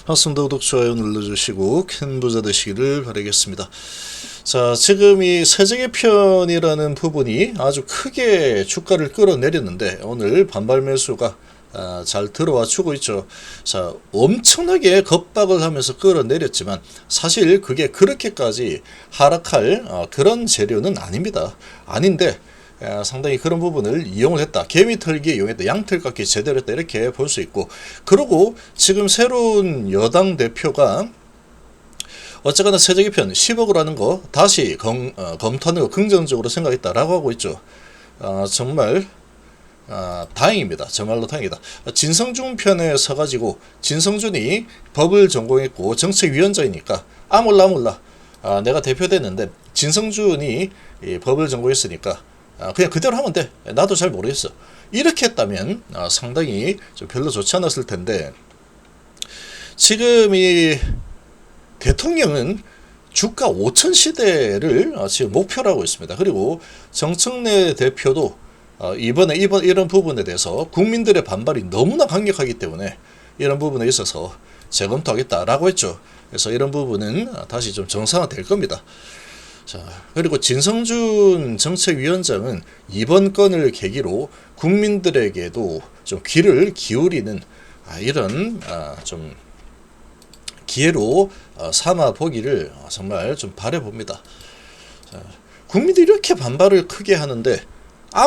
반갑습니다. 구독, 좋아요 눌러주시고 큰 부자 되시기를 바라겠습니다. 자, 지금 이 세제개편이라는 부분이 아주 크게 주가를 끌어내렸는데 오늘 반발 매수가 잘 들어와 주고 있죠. 자, 엄청나게 겁박을 하면서 끌어내렸지만 사실 그게 그렇게까지 하락할 그런 재료는 아닙니다. 아닌데 상당히 그런 부분을 이용을 했다. 개미 털기에 이용했다. 양털 깎기 제대로 했다. 이렇게 볼 수 있고, 그리고 지금 새로운 여당 대표가 어쨌거나 세제개편 10억을 하는 거 다시 검토하는 거 긍정적으로 생각했다라고 하고 있죠. 정말 다행입니다. 정말로 다행이다. 진성준 편에 서가지고 진성준이 법을 전공했고 정책위원장이니까 몰라 내가 대표 됐는데 진성준이 법을 전공했으니까 그냥 그대로 하면 돼. 나도 잘 모르겠어. 이렇게 했다면 상당히 좀 별로 좋지 않았을 텐데, 지금 이 대통령은 주가 5천 시대를 지금 목표로 하고 있습니다. 그리고 정청래 대표도 이번 이런 부분에 대해서 국민들의 반발이 너무나 강력하기 때문에 이런 부분에 있어서 재검토하겠다라고 했죠. 그래서 이런 부분은 다시 좀 정상화될 겁니다. 자, 그리고 진성준 정책위원장은 이번 건을 계기로 국민들에게도 좀 귀를 기울이는 이런 좀 기회로 삼아 보기를 정말 좀 바라봅니다. 자, 국민들이 이렇게 반발을 크게 하는데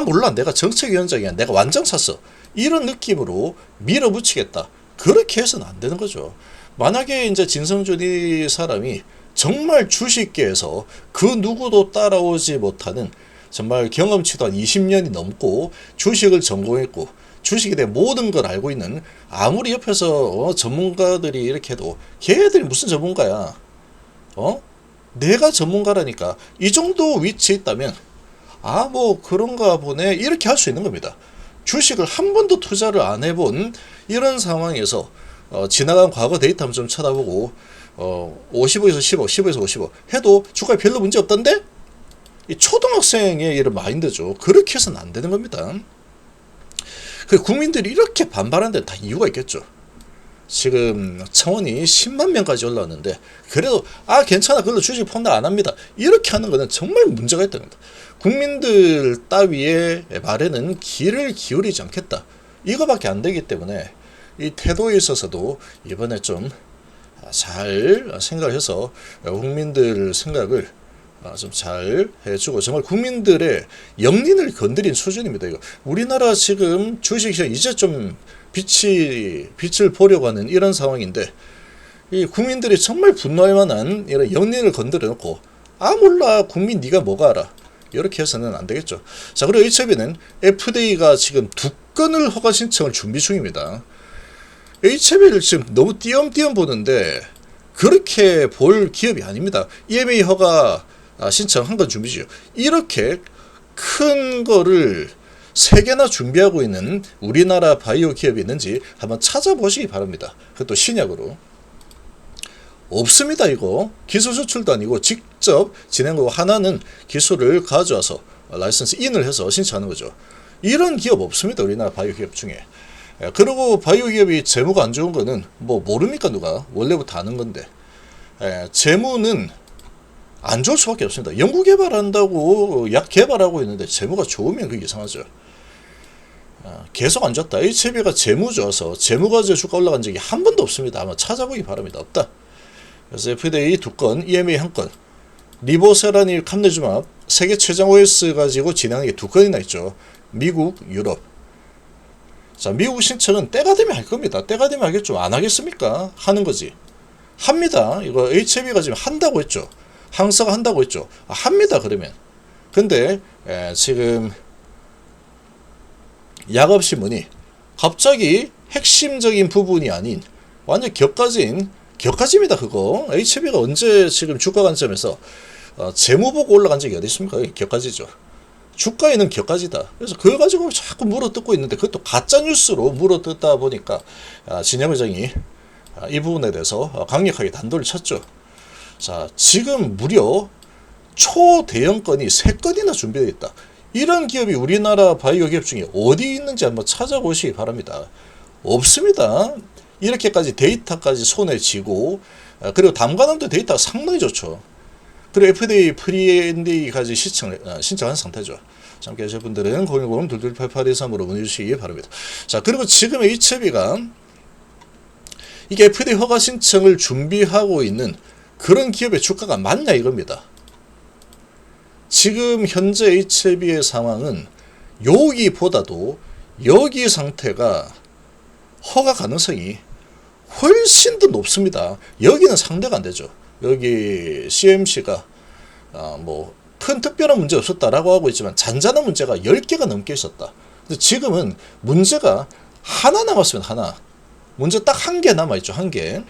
몰라 내가 정책위원장이야, 내가 완전 샀어, 이런 느낌으로 밀어붙이겠다, 그렇게 해서는 안 되는 거죠. 만약에 이제 진성준이 사람이 정말 주식계에서 그 누구도 따라오지 못하는 정말 경험치도 한 20년이 넘고 주식을 전공했고 주식에 대해 모든 걸 알고 있는, 아무리 옆에서 전문가들이 이렇게 해도 걔들이 무슨 전문가야, 내가 전문가라니까, 이 정도 위치에 있다면 뭐 그런가 보네 이렇게 할 수 있는 겁니다. 주식을 한 번도 투자를 안 해본 이런 상황에서 지나간 과거 데이터 한번 좀 쳐다보고 55에서 15, 15에서 55 해도 주가에 별로 문제 없던데? 이 초등학생의 이런 마인드죠. 그렇게 해서는 안 되는 겁니다. 그 국민들이 이렇게 반발하는 데는 다 이유가 있겠죠. 지금 청원이 10만 명까지 올라왔는데 그래도 괜찮아, 그걸로 주식 폭락 안 합니다, 이렇게 하는 거는 정말 문제가 있다는 겁니다. 국민들 따위의 말에는 귀를 기울이지 않겠다, 이거밖에 안 되기 때문에 이 태도에 있어서도 이번에 좀 잘 생각을 해서 국민들 생각을 좀 잘 해주고, 정말 국민들의 영린을 건드린 수준입니다. 이거 우리나라 지금 주식시장 이제 좀 빛을 보려고 하는 이런 상황인데, 이 국민들이 정말 분노할 만한 이런 영린을 건드려 놓고 몰라 국민 네가 뭐가 알아, 이렇게 해서는 안 되겠죠. 자, 그리고 HB는 FDA가 지금 2건을 허가 신청을 준비 중입니다. HB를 지금 너무 띄엄띄엄 보는데 그렇게 볼 기업이 아닙니다. EMA 허가 신청한 건 준비죠. 이렇게 큰 거를 3개나 준비하고 있는 우리나라 바이오 기업이 있는지 한번 찾아보시기 바랍니다. 그것도 신약으로. 없습니다. 이거 기술 수출도 아니고 직접 진행하고, 하나는 기술을 가져와서 라이선스 인을 해서 신청하는 거죠. 이런 기업 없습니다. 우리나라 바이오 기업 중에. 그리고 바이오 기업이 재무가 안 좋은 거는 모릅니까? 누가 원래부터 아는 건데, 재무는 안 좋을 수밖에 없습니다. 연구 개발한다고 약 개발하고 있는데 재무가 좋으면 그게 이상하죠. 계속 안 좋다. HB가 재무 좋아서 재무 가지고 주가 올라간 적이 한 번도 없습니다. 아마 찾아보기 바랍니다. 없다. 그래서 FDA 2건, EMA 1건, 리보세라닐 캄네주맙 세계 최장 OS 가지고 진행하는 게 2건이나 있죠. 미국, 유럽. 자, 미국 신청은 때가 되면 할 겁니다. 때가 되면 하겠죠. 안 하겠습니까? 하는 거지. 합니다. 이거 HB가 지금 한다고 했죠. 항사가 한다고 했죠. 합니다. 그러면. 근데 지금 야갑신문이 갑자기 핵심적인 부분이 아닌 완전 격가지입니다. 그거 HB가 언제 지금 주가 관점에서 재무 보고 올라간 적이 어디 있습니까? 격가지죠. 주가에는 격가지다. 그래서 그걸 가지고 자꾸 물어뜯고 있는데, 그것도 가짜뉴스로 물어뜯다 보니까 진영 회장이 이 부분에 대해서 강력하게 단도를 쳤죠. 자, 지금 무려 초대형 건이 3건이나 준비되어 있다. 이런 기업이 우리나라 바이오 기업 중에 어디 있는지 한번 찾아보시기 바랍니다. 없습니다. 이렇게까지 데이터까지 손에 쥐고 그리고 담가놓은 데이터가 상당히 좋죠. 그리고 FDA 프리엔디까지 신청한 상태죠. 함께 하실 분들은 010-2288-23으로 문의 주시기 바랍니다. 자, 그리고 지금 HB가 이게 FDA 허가 신청을 준비하고 있는 그런 기업의 주가가 맞냐 이겁니다. 지금 현재 HB의 상황은 여기보다도 여기 상태가 허가 가능성이 훨씬 더 높습니다. 여기는 상대가 안 되죠. 여기 CMC가 뭐 큰 특별한 문제 없었다라고 하고 있지만 잔잔한 문제가 10개가 넘게 있었다. 근데 지금은 문제가 하나 남았습니다. 하나. 문제 딱 1개 남아있죠. 1개.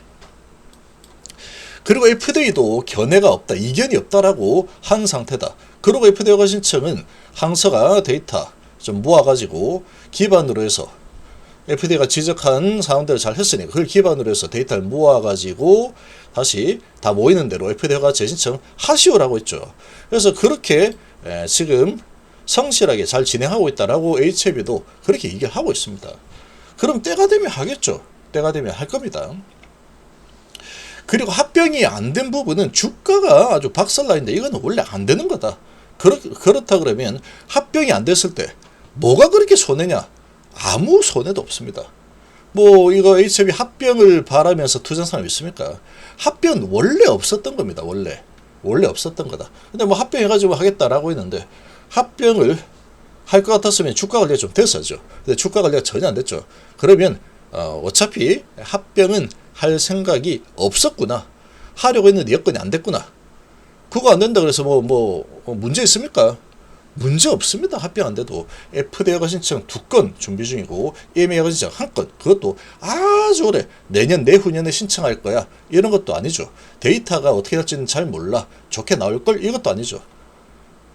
그리고 FDA도 견해가 없다. 이견이 없다라고 한 상태다. 그리고 FDA가 신청은 항서가 데이터 좀 모아가지고 기반으로 해서 FDA가 지적한 사항들을 잘 했으니까 그걸 기반으로 해서 데이터를 모아가지고 다시 다 모이는 대로 FDA가 재신청 하시오라고 했죠. 그래서 그렇게 지금 성실하게 잘 진행하고 있다라고 HB도 그렇게 얘기를 하고 있습니다. 그럼 때가 되면 하겠죠. 때가 되면 할 겁니다. 그리고 합병이 안 된 부분은 주가가 아주 박살나는데 이거는 원래 안 되는 거다. 그렇다 그러면 합병이 안 됐을 때 뭐가 그렇게 손해냐? 아무 손해도 없습니다. 뭐 이거 HB 합병을 바라면서 투자한 사람 있습니까? 합병은 원래 없었던 겁니다. 원래 없었던 거다. 근데 뭐 합병해가지고 하겠다라고 했는데 합병을 할 것 같았으면 주가 관리가 좀 됐었죠. 근데 주가 관리가 전혀 안 됐죠. 그러면 어차피 합병은 할 생각이 없었구나. 하려고 했는데 여건이 안 됐구나. 그거 안 된다 그래서 뭐 문제 있습니까? 문제 없습니다. 합병 안 돼도. FDA가 신청 2건 준비 중이고 EMA가 신청 1건. 그것도 아주 오래 내년 내후년에 신청할 거야. 이런 것도 아니죠. 데이터가 어떻게 될지는 잘 몰라. 좋게 나올 걸 이것도 아니죠.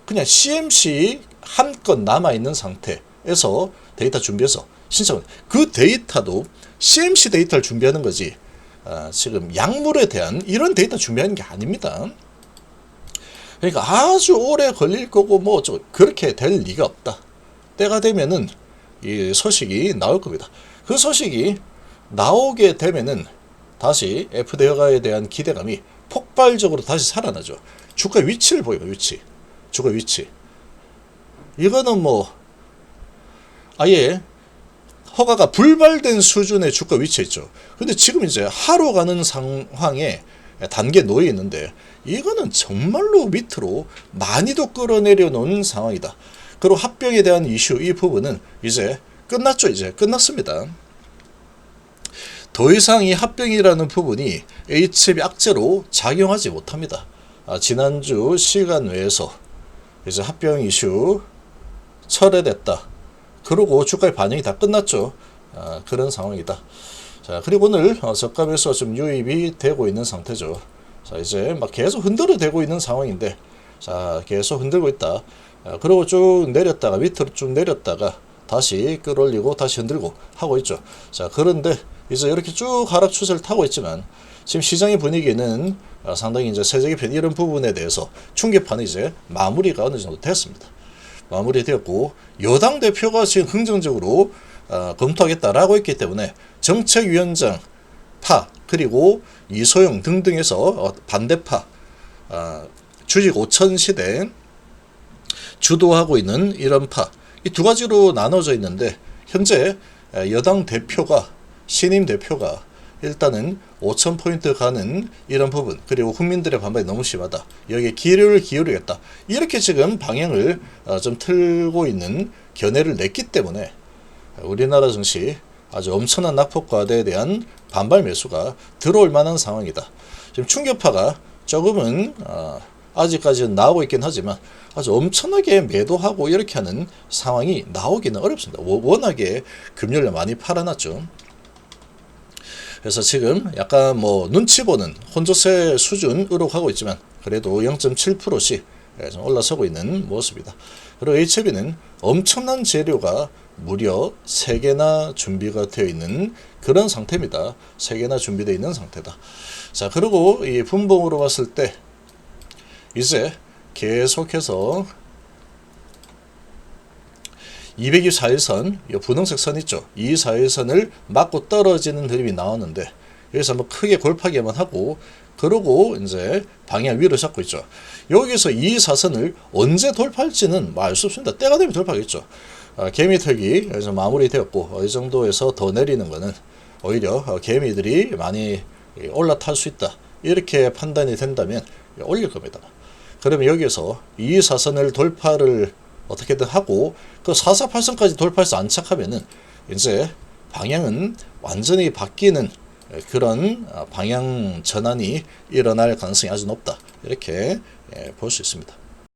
그냥 CMC 1건 남아있는 상태에서 데이터 준비해서 신청을. 그 데이터도 CMC 데이터를 준비하는 거지. 지금 약물에 대한 이런 데이터 준비하는 게 아닙니다. 그러니까 아주 오래 걸릴 거고 뭐 좀 그렇게 될 리가 없다. 때가 되면은 이 소식이 나올 겁니다. 그 소식이 나오게 되면은 다시 FDA 허가에 대한 기대감이 폭발적으로 다시 살아나죠. 주가 위치를 보여요. 주가 위치. 이거는 뭐 아예 허가가 불발된 수준의 주가 위치에 있죠. 근데 지금 이제 하루 가는 상황에 단계에 놓여 있는데 이거는 정말로 밑으로 많이도 끌어내려 놓은 상황이다. 그리고 합병에 대한 이슈 이 부분은 이제 끝났죠. 이제 끝났습니다. 더 이상 이 합병이라는 부분이 HB 악재로 작용하지 못합니다. 지난주 시간 외에서 이제 합병 이슈 철회됐다. 그리고 주가의 반영이 다 끝났죠. 그런 상황이다. 자, 그리고 오늘 저가에서 좀 유입이 되고 있는 상태죠. 자, 이제 막 계속 흔들어대고 있는 상황인데, 자, 계속 흔들고 있다. 그리고 쭉 내렸다가 밑으로 쭉 내렸다가 다시 끌어올리고 다시 흔들고 하고 있죠. 자, 그런데 이제 이렇게 쭉 하락 추세를 타고 있지만 지금 시장의 분위기는 상당히 이제 세제기편 이런 부분에 대해서 충격판이 이제 마무리가 어느 정도 됐습니다. 마무리되었고 여당 대표가 지금 긍정적으로 검토하겠다라고 했기 때문에 정책위원장 파 그리고 이소영 등등에서 반대파 주식 5천 시대 주도하고 있는 이런 파 이 두 가지로 나눠져 있는데 현재 여당 대표가 신임 대표가 일단은 5,000포인트 가는 이런 부분 그리고 국민들의 반발이 너무 심하다. 여기에 기회를 기울이겠다. 이렇게 지금 방향을 좀 틀고 있는 견해를 냈기 때문에 우리나라 증시 아주 엄청난 낙폭 과대에 대한 반발 매수가 들어올 만한 상황이다. 지금 충격파가 조금은 아직까지는 나오고 있긴 하지만 아주 엄청나게 매도하고 이렇게 하는 상황이 나오기는 어렵습니다. 워낙에 금요일에 많이 팔아놨죠. 그래서 지금 약간 뭐 눈치 보는 혼조세 수준으로 가고 있지만 그래도 0.7%씩 좀 올라서고 있는 모습이다. 그리고 HB는 엄청난 재료가 무려 3개나 준비가 되어 있는 그런 상태입니다. 3개나 준비되어 있는 상태다. 자, 그리고 이 분봉으로 봤을 때 이제 계속해서 224일선, 이 분홍색 선 있죠. 이 사일선을 맞고 떨어지는 그림이 나오는데 여기서 한번 크게 골파기만 하고 그러고 이제 방향 위로 잡고 있죠. 여기서 이 사선을 언제 돌파할지는 알 수 없습니다. 때가 되면 돌파하겠죠. 개미털기 여기서 마무리되었고 이 정도에서 더 내리는 거는 오히려 개미들이 많이 올라탈 수 있다. 이렇게 판단이 된다면 올릴 겁니다. 그러면 여기서 이 사선을 돌파를 어떻게든 하고 그 448선까지 돌파해서 안착하면은 이제 방향은 완전히 바뀌는 그런 방향 전환이 일어날 가능성이 아주 높다. 이렇게 볼 수 있습니다.